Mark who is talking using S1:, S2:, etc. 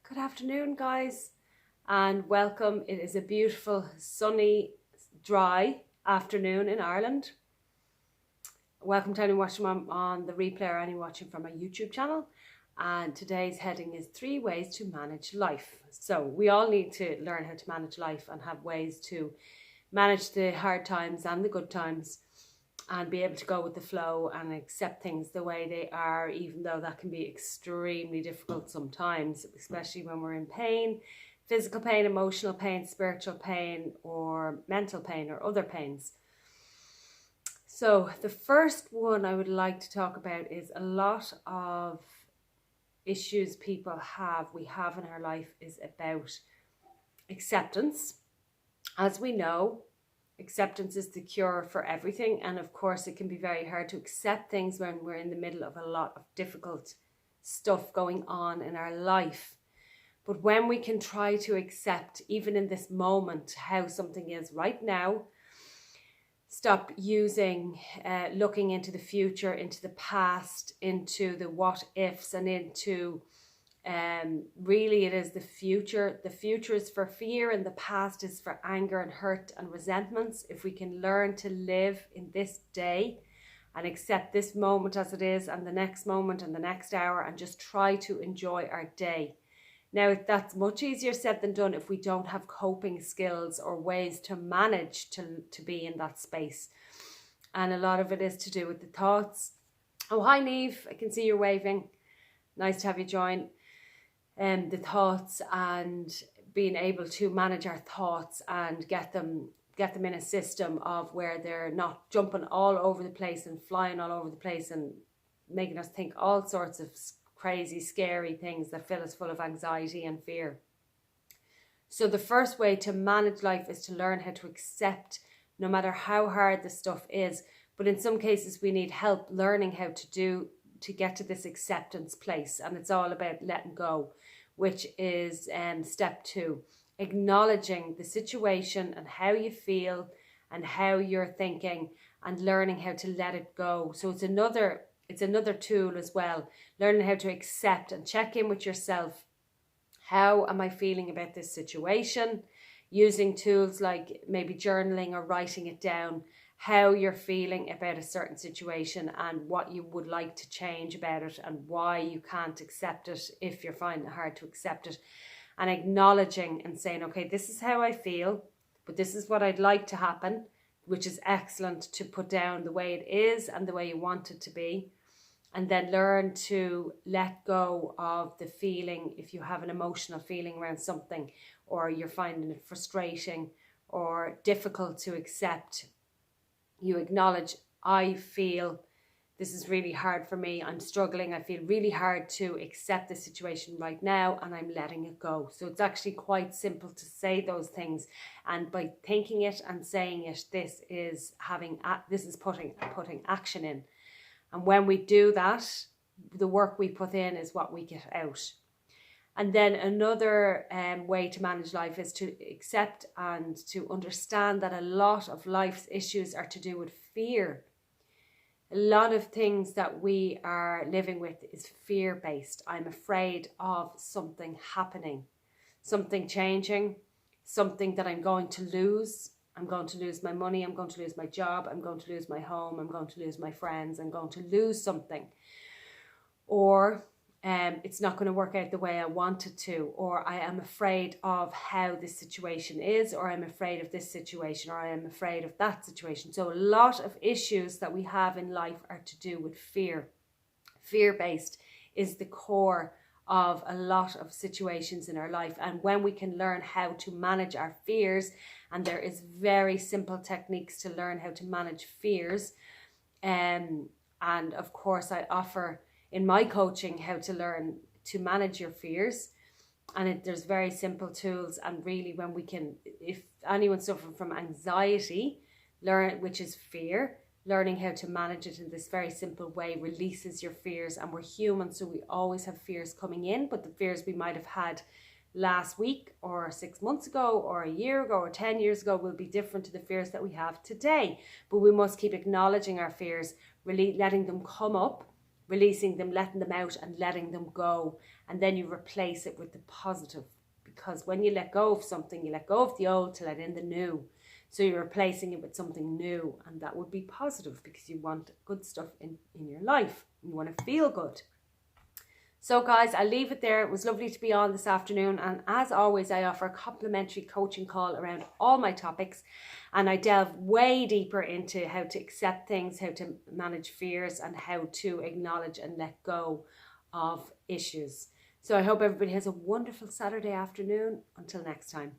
S1: Good afternoon, guys, and welcome. It is a beautiful, sunny, dry afternoon in Ireland. Welcome to anyone watching on the replay or anyone watching from my YouTube channel. And today's heading is 3 ways to manage life. So we all need to learn how to manage life and have ways to manage the hard times and the good times and be able to go with the flow and accept things the way they are, even though that can be extremely difficult sometimes, especially when we're in pain, physical pain, emotional pain, spiritual pain, or mental pain or other pains. So the first one I would like to talk about is a lot of issues we have in our life is about acceptance. As we know, acceptance is the cure for everything, and of course it can be very hard to accept things when we're in the middle of a lot of difficult stuff going on in our life. But when we can try to accept, even in this moment, how something is right now, stop looking into the future, into the past, into the what ifs, and into really it is the future. The future is for fear and the past is for anger and hurt and resentments. If we can learn to live in this day and accept this moment as it is, and the next moment and the next hour, and just try to enjoy our day. Now, that's much easier said than done if we don't have coping skills or ways to manage to be in that space. And a lot of it is to do with the thoughts. Oh, hi Neve, I can see you're waving. Nice to have you join. The thoughts and being able to manage our thoughts and get them in a system of where they're not jumping all over the place and flying all over the place and making us think all sorts of crazy, scary things that fill us full of anxiety and fear. So the first way to manage life is to learn how to accept, no matter how hard the stuff is. But in some cases we need help learning how to get to this acceptance place, and it's all about letting go, which is step 2, acknowledging the situation and how you feel and how you're thinking, and learning how to let it go. So it's another tool as well, learning how to accept and check in with yourself. How am I feeling about this situation? Using tools like maybe journaling or writing it down, how you're feeling about a certain situation and what you would like to change about it and why you can't accept it if you're finding it hard to accept it. And acknowledging and saying, okay, this is how I feel, but this is what I'd like to happen, which is excellent to put down the way it is and the way you want it to be. And then learn to let go of the feeling. If you have an emotional feeling around something, or you're finding it frustrating or difficult to accept, you acknowledge, I feel this is really hard for me. I'm struggling. I feel really hard to accept the situation right now, and I'm letting it go. So it's actually quite simple to say those things. And by thinking it and saying it, this is putting action in. And when we do that, the work we put in is what we get out. And then another way to manage life is to accept and to understand that a lot of life's issues are to do with fear. A lot of things that we are living with is fear-based. I'm afraid of something happening, something changing, something that I'm going to lose. I'm going to lose my money, I'm going to lose my job, I'm going to lose my home, I'm going to lose my friends, I'm going to lose something. Or it's not going to work out the way I want it to, or I am afraid of how this situation is, or I'm afraid of this situation, or I am afraid of that situation. So a lot of issues that we have in life are to do with fear. Fear-based is the core of a lot of situations in our life. And when we can learn how to manage our fears, and there is very simple techniques to learn how to manage fears, and of course I offer in my coaching how to learn to manage your fears, and there's very simple tools. And really, when we can, if anyone's suffering from anxiety, which is fear, learning how to manage it in this very simple way releases your fears. And we're human, so we always have fears coming in, but the fears we might have had last week or 6 months ago or a year ago or 10 years ago will be different to the fears that we have today. But we must keep acknowledging our fears, really letting them come up, releasing them, letting them out and letting them go. And then you replace it with the positive. Because when you let go of something, you let go of the old to let in the new. So you're replacing it with something new. And that would be positive because you want good stuff in your life. You want to feel good. So guys, I'll leave it there. It was lovely to be on this afternoon. And as always, I offer a complimentary coaching call around all my topics. And I delve way deeper into how to accept things, how to manage fears, and how to acknowledge and let go of issues. So I hope everybody has a wonderful Saturday afternoon. Until next time.